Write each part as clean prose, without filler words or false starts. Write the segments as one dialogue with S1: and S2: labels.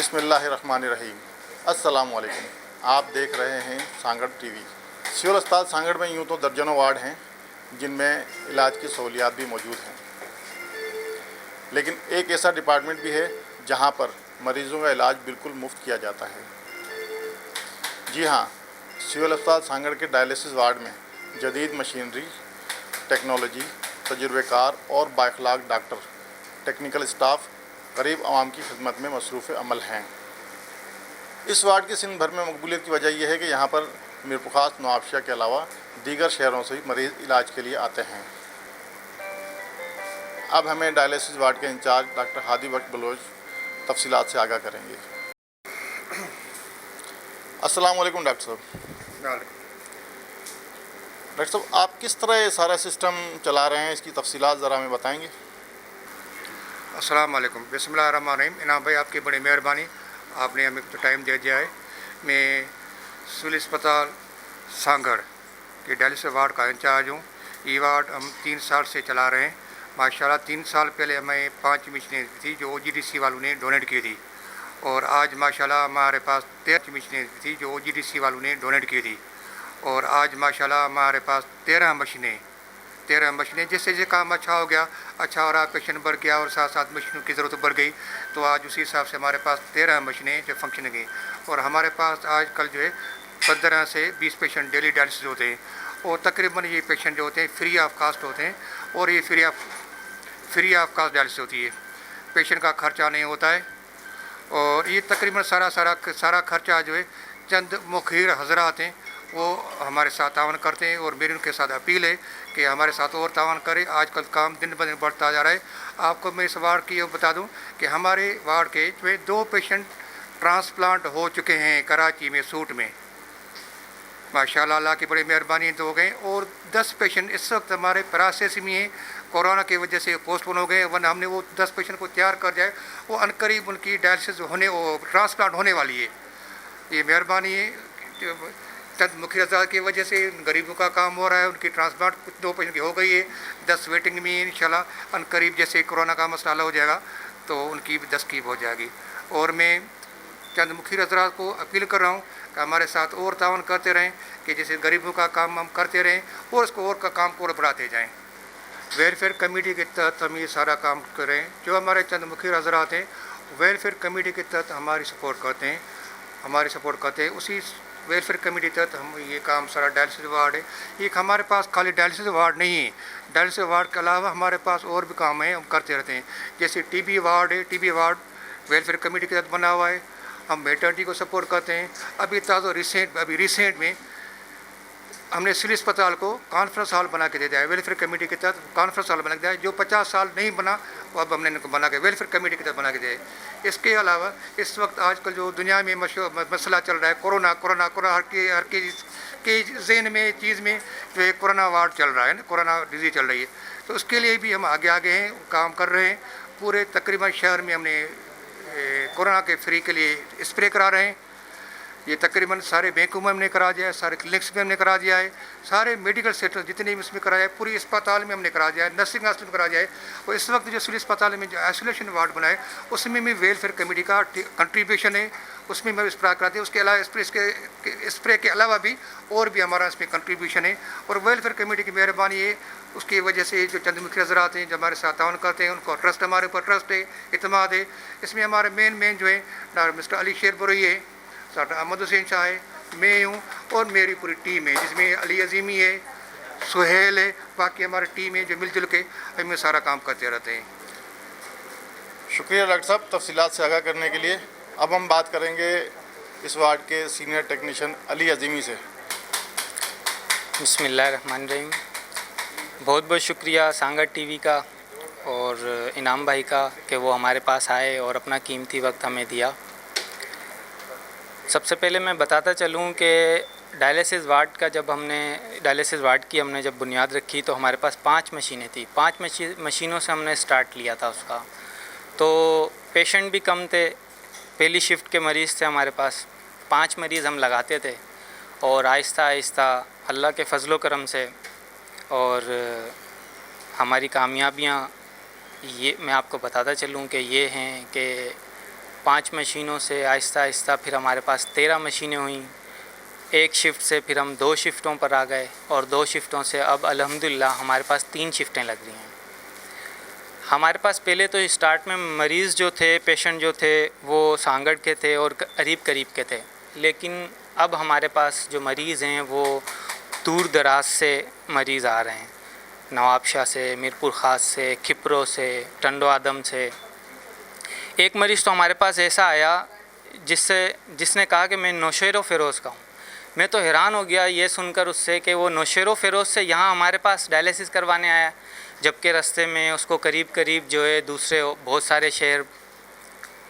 S1: बिस्मिल्लाहिर्रहमानिर्रहीम। अस्सलाम वालेकुम। आप देख रहे हैं सांगड़ टीवी। सिविल अस्पताल सांगड़ में यूँ तो दर्जनों वार्ड हैं जिनमें इलाज की सहूलियात भी मौजूद हैं, लेकिन एक ऐसा डिपार्टमेंट भी है जहां पर मरीज़ों का इलाज बिल्कुल मुफ्त किया जाता है। जी हाँ, सिविल अस्पताल सांगड़ के डायलिसिस वार्ड में जदीद मशीनरी, टेक्नोलॉजी, तजुर्बेकार और बाइखलाक डॉक्टर, टेक्निकल स्टाफ गरीब आवाम की खिदमत में मसरूफ़ अमल हैं। इस वार्ड की सिंध भर में मकबूलियत की वजह यह है कि यहाँ पर मीरपुखास, नवाबशाह के अलावा दीगर शहरों से भी मरीज़ इलाज के लिए आते हैं। अब हमें डायलिसिस वार्ड के इंचार्ज डॉक्टर हादी बख्श बलोच तफसीलात से आगाह करेंगे। अस्सलाम वालेकुम डॉक्टर साहब। डॉक्टर साहब, आप किस तरह ये सारा सिस्टम चला रहे हैं, इसकी तफसीलात ज़रा हमें बताएंगे?
S2: अस्सलाम वालेकुम। बिस्मिल्लाहिर्रहमानिर्रहीम। इनाम भाई, आपकी बड़ी मेहरबानी, आपने हमें तो टाइम दे दिया है। मैं सिविल अस्पताल सांगड़ के डायलिसिस वार्ड का इंचार्ज हूँ। ये वार्ड हम 3 साल से चला रहे हैं। माशाल्लाह 3 साल पहले हमें 5 मशीनें थी जो OGDC वालों ने डोनेट की थी, और आज माशाल्लाह हमारे पास 13 मशीनें थी जो OGDC वालों ने डोनेट की थी, और आज माशाल्लाह हमारे पास 13 मशीनें जैसे जैसे काम अच्छा हो गया, अच्छा हो रहा, पेशेंट बढ़ गया और साथ साथ मशीनों की ज़रूरत बढ़ गई, तो आज उसी हिसाब से हमारे पास 13 मशीनें जो फंक्शन गई। और हमारे पास आजकल जो है 15 से 20 पेशेंट डेली डायलिसिस होते हैं, और तकरीबन ये पेशेंट जो होते हैं फ्री ऑफ कास्ट होते हैं, और ये फ्री ऑफ कास्ट डायलिसिस होती है। पेशेंट का खर्चा नहीं होता है, और ये तकरीबन सारा खर्चा जो है चंद मुखिर हजरात हैं वो हमारे साथ तावन करते हैं, और मेरी उनके साथ अपील है कि हमारे साथ और तावन करें। आजकल काम दिन ब दिन बढ़ता जा रहा है। आपको मैं इस वार्ड की बता दूं कि हमारे वार्ड के में 2 पेशेंट ट्रांसप्लांट हो चुके हैं कराची में, सूट में, माशाल्लाह अल्लाह की बड़ी मेहरबानी तो हो गए, और 10 पेशेंट इस वक्त हमारे प्रोसेस में हैं। कोरोना की वजह से पोस्टपोन हो गए, वरना हमने वो 10 पेशेंट को तैयार कर जाए, वो अनकरीब उनकी डायलिसिस ट्रांसप्लांट होने वाली है। ये मेहरबानी है चंद मुख्य अज़ा की वजह से गरीबों का काम हो रहा है। उनकी ट्रांसप्लांट कुछ 2 पेशेंट की हो गई है, 10 वेटिंग में। इंशाल्लाह अनकरीब जैसे कोरोना का मसला हो जाएगा तो उनकी भी 10 की हो जाएगी। और मैं चंद मुखिर हज़रात को अपील कर रहा हूँ कि हमारे साथ और तावन करते रहें, कि जैसे गरीबों का काम हम करते रहें और उसको और का काम को और बढ़ाते जाएँ। वेलफेयर कमेटी के तहत हम ये सारा काम करें। जो हमारे चंद मुखिर हज़रात हैं वेलफेयर कमेटी के तहत हमारी सपोर्ट करते हैं। उसी वेलफेयर कमेटी तहत हम ये काम सारा डायलिसिस वार्ड है। एक हमारे पास खाली डायलिसिस वार्ड नहीं है, डायलिसिस वार्ड के अलावा हमारे पास और भी काम है, हम करते रहते हैं। जैसे TB वार्ड है, TB वार्ड वेलफेयर कमेटी के तहत बना हुआ है। हम मैटरनिटी को सपोर्ट करते हैं। अभी रिसेंट में हमने सिविल अस्पताल को कॉन्फ्रेंस हॉल बना के दे दिया है। वेलफेयर कमेटी के तहत कॉन्फ्रेंस हॉल बना के दिया है। जो 50 साल नहीं बना वो अब हमने इनको बना के वेलफेयर कमेटी के तहत बना के दिया है। इसके अलावा इस वक्त आजकल जो दुनिया में मसला चल रहा है कोरोना हर के जहन में चीज़ में जो है कोरोना वार्ड चल रहा है ना, कोरोना डिजीज़ चल रही है, तो उसके लिए भी हम आगे हैं, काम कर रहे हैं। पूरे तकरीबन शहर में हमने कोरोना के फ्री के लिए स्प्रे करा रहे हैं। ये तकरीबन सारे बैंकों में हमने करा दिया है, सारे क्लिनिक्स में हमने करा दिया है, सारे मेडिकल सेंटर जितने भी इसमें कराया है, पूरी अस्पताल में हमने करा दिया है, नर्सिंग हॉस्पिटल में करा दिया है। और इस वक्त जो सिविल अस्पताल में जो आइसोलेशन वार्ड बना है उसमें भी वेलफेयर कमेटी का कंट्रीब्यूशन है, उसमें मैं स्प्रे कराते हैं। उसके अलावा स्प्रे के अलावा भी और भी हमारा इसमें कंट्रीब्यूशन है, और वेलफेयर कमेटी की मेहरबानी है। उसकी वजह से जो चंद मुख्य हज़रात हैं जो हमारे साथ ताउन करते हैं, उनको ट्रस्ट, हमारे ऊपर ट्रस्ट है, इतमाद है। इसमें हमारे मेन जो है डॉक्टर मिस्टर अली शेर बुरई है, डॉक्टर अहमद हुसैन शाह है, मैं हूँ, और मेरी पूरी टीम है जिसमें अली अजीमी है, सुहेल है, बाकी हमारी टीम है जो मिलजुल के हमें सारा काम करते रहते हैं।
S1: शुक्रिया डॉक्टर साहब तफसीलात से आगाह करने के लिए। अब हम बात करेंगे इस वार्ड के सीनियर टेक्नीशियन अली अजीमी से।
S3: बिस्मिल्लाहिर्रहमानिर्रहीम। बहुत बहुत शुक्रिया सांगड़ टीवी का और इनाम भाई का कि वो हमारे पास आए और अपना कीमती वक्त हमें दिया। सबसे पहले मैं बताता चलूँ कि डायलिसिस वार्ड का जब हमने जब बुनियाद रखी तो हमारे पास 5 मशीनें थी। 5 मशीनों से हमने स्टार्ट लिया था उसका, तो पेशेंट भी कम थे। पहली शिफ्ट के मरीज़ थे हमारे पास, 5 मरीज़ हम लगाते थे, और आहिस्ता आहिस्ता अल्लाह के फजलो करम से और हमारी कामयाबियाँ ये मैं आपको बताता चलूँ कि ये हैं कि 5 मशीनों से आहिस्ता आहिस्ता फिर हमारे पास 13 मशीनें हुई। एक शिफ्ट से फिर हम 2 शिफ्टों पर आ गए और 2 शिफ्टों से अब अल्हम्दुलिल्लाह हमारे पास 3 शिफ्टें लग रही हैं। हमारे पास पहले तो स्टार्ट में मरीज़ जो थे, पेशेंट जो थे, वो सांगड़ के थे और करीब करीब के थे, लेकिन अब हमारे पास जो मरीज़ हैं वो दूर दराज से मरीज़ आ रहे हैं। नवाबशाह से, मीरपुर ख़ास से, खिपरो से, टंडो आदम से। एक मरीज़ तो हमारे पास ऐसा आया जिसने कहा कि मैं नौशेरो फ़िरोज़ का हूँ। मैं तो हैरान हो गया ये सुनकर उससे कि वो नौशेरो फ़िरोज़ से यहाँ हमारे पास डायलिसिस करवाने आया, जबकि रास्ते में उसको करीब करीब जो है दूसरे बहुत सारे शहर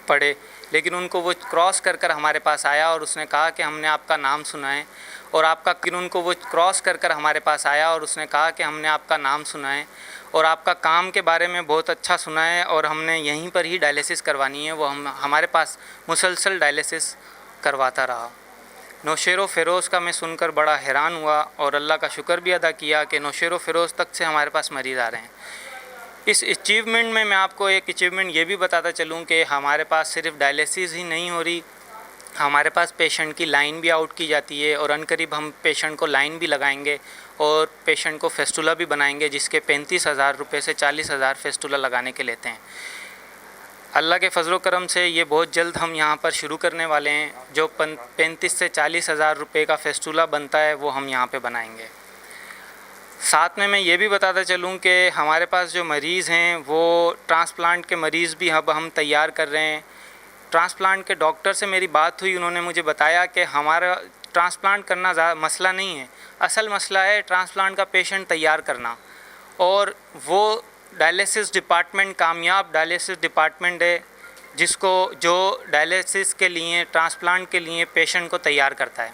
S3: पड़े, लेकिन उनको वो क्रॉस कर हमारे पास आया और उसने कहा कि हमने आपका नाम सुना है और उनको वो क्रॉस कर हमारे पास आया और उसने कहा कि हमने आपका नाम सुना है और आपका काम के बारे में बहुत अच्छा सुना है और हमने यहीं पर ही डायलिसिस करवानी है। वो हमारे पास मुसलसल डायलिसिस करवाता रहा। नौशेरो फ़िरोज़ का मैं सुनकर बड़ा हैरान हुआ और अल्लाह का शुक्र भी अदा किया कि नौशेरो फ़िरोज़ तक से हमारे पास मरीज़ आ रहे हैं। इस अचीवमेंट में मैं आपको एक अचीवमेंट ये भी बताता चलूँ कि हमारे पास सिर्फ डायलिसिस ही नहीं हो रही, हमारे पास पेशेंट की लाइन भी आउट की जाती है और अनकरीब हम पेशेंट को लाइन भी लगाएंगे और पेशेंट को फेस्टुला भी बनाएंगे, जिसके 35,000 रुपये से 40,000 फेस्टुला लगाने के लेते हैं। अल्लाह के फजलो करम से ये बहुत जल्द हम यहाँ पर शुरू करने वाले हैं। जो 35 से 40,000 रुपये का फेस्टुला बनता है वो हम यहाँ पे बनाएंगे। साथ में मैं ये भी बताता चलूँ कि हमारे पास जो मरीज़ हैं वो ट्रांसप्लांट के मरीज़ भी अब हम तैयार कर रहे हैं। ट्रांसप्लांट के डॉक्टर से मेरी बात हुई, उन्होंने मुझे बताया कि हमारा ट्रांसप्लांट करना मसला नहीं है, असल मसला है ट्रांसप्लांट का पेशेंट तैयार करना। और वो डायलिसिस डिपार्टमेंट कामयाब डायलिसिस डिपार्टमेंट है जो डायलिसिस के लिए, ट्रांसप्लांट के लिए पेशेंट को तैयार करता है।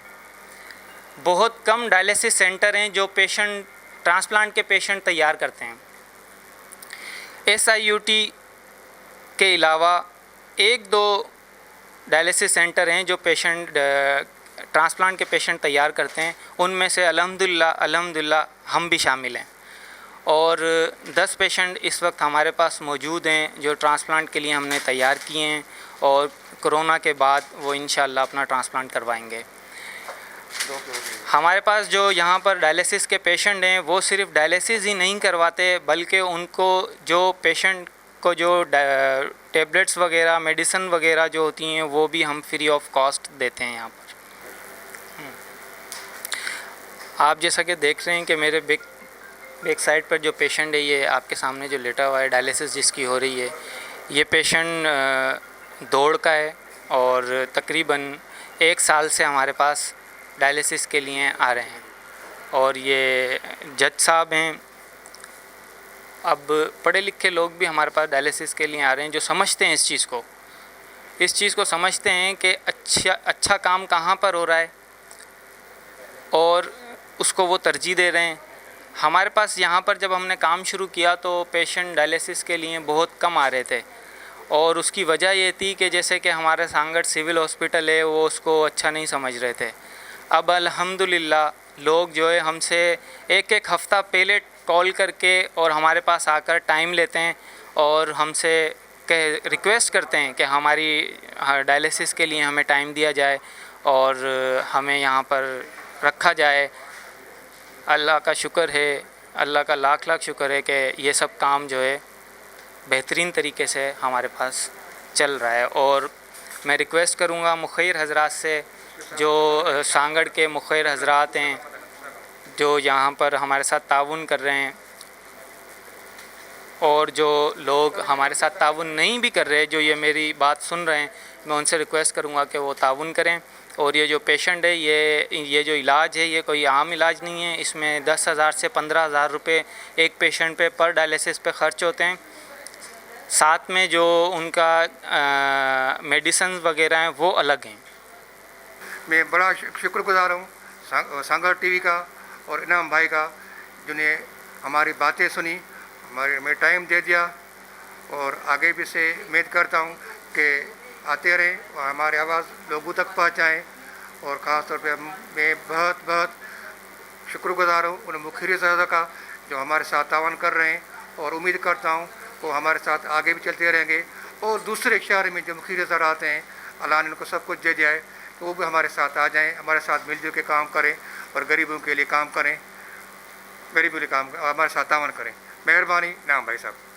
S3: बहुत कम डायलिसिस सेंटर हैं जो ट्रांसप्लांट के पेशेंट तैयार करते हैं। SIUT के अलावा 1-2 डायलिसिस सेंटर हैं जो ट्रांसप्लांट के पेशेंट तैयार करते हैं। उनमें से अल्हम्दुलिल्लाह हम भी शामिल हैं और 10 पेशेंट इस वक्त हमारे पास मौजूद हैं जो ट्रांसप्लांट के लिए हमने तैयार किए हैं और कोरोना के बाद वो इंशाअल्लाह अपना ट्रांसप्लांट करवाएंगे। हमारे पास जो यहाँ पर डायलिसिस के पेशेंट हैं वो सिर्फ डायलिसिस ही नहीं करवाते, बल्कि उनको जो पेशेंट को जो टेबलेट्स वगैरह, मेडिसिन वगैरह जो होती हैं वो भी हम फ्री ऑफ कॉस्ट देते हैं यहाँ पर। आप जैसा कि देख रहे हैं कि मेरे बैक साइड पर जो पेशेंट है, ये आपके सामने जो लेटा हुआ है, डायलिसिस जिसकी हो रही है, ये पेशेंट दौड़ का है और तकरीबन 1 साल से हमारे पास डायलिसिस के लिए आ रहे हैं। और ये जज साहब हैं। अब पढ़े लिखे लोग भी हमारे पास डायलिसिस के लिए आ रहे हैं जो समझते हैं इस चीज़ को समझते हैं कि अच्छा काम कहाँ पर हो रहा है और उसको वो तरजीह दे रहे हैं। हमारे पास यहाँ पर जब हमने काम शुरू किया तो पेशेंट डायलिसिस के लिए बहुत कम आ रहे थे और उसकी वजह ये थी कि जैसे कि हमारे सांगड़ सिविल हॉस्पिटल है वो उसको अच्छा नहीं समझ रहे थे। अब अल्हम्दुलिल्लाह लोग जो है हमसे एक हफ़्ता पहले कॉल करके और हमारे पास आकर टाइम लेते हैं और हमसे रिक्वेस्ट करते हैं कि हमारी डायलिसिस के लिए हमें टाइम दिया जाए और हमें यहाँ पर रखा जाए। अल्लाह का शुक्र है, अल्लाह का लाख लाख शुक्र है कि ये सब काम जो है बेहतरीन तरीके से हमारे पास चल रहा है। और मैं रिक्वेस्ट करूँगा मुखैर हज़रात से, जो सांगड़ के मुखैर हज़रात हैं जो यहाँ पर हमारे साथ ताउन कर रहे हैं और जो लोग हमारे साथ ताउन नहीं भी कर रहे, जो ये मेरी बात सुन रहे हैं, मैं उनसे रिक्वेस्ट करूँगा कि वो ताउन करें। और ये जो पेशेंट है, ये जो इलाज है ये कोई आम इलाज नहीं है। इसमें 10,000 से 15,000 रुपये एक पेशेंट पे पर डायलिसिस पे ख़र्च होते हैं। साथ में जो उनका मेडिसिन वगैरह हैं वो अलग हैं।
S2: मैं बड़ा शुक्रगुजार हूँ सांगड़ टीवी का और इनाम भाई का, जिन्हें हमारी बातें सुनी, हमें टाइम दे दिया और आगे भी से उम्मीद करता हूँ कि आते रहें और हमारी आवाज़ लोगों तक पहुँचाएँ। और ख़ास तौर पे मैं बहुत शुक्रगुजार हूँ उन मुखिर साहब का जो हमारे साथ तावन कर रहे हैं और उम्मीद करता हूँ वो हमारे साथ आगे भी चलते रहेंगे और दूसरे शहर में जो मुखी ज़रात हैं, अल्लाह ने उनको सब कुछ दे दिया है, तो वो भी हमारे साथ आ जाएं, हमारे साथ मिलजुल के काम करें और गरीबों के लिए काम करें, गरीबों के लिए काम हमारे साथ तावन करें। मेहरबानी। नाम भाई साहब।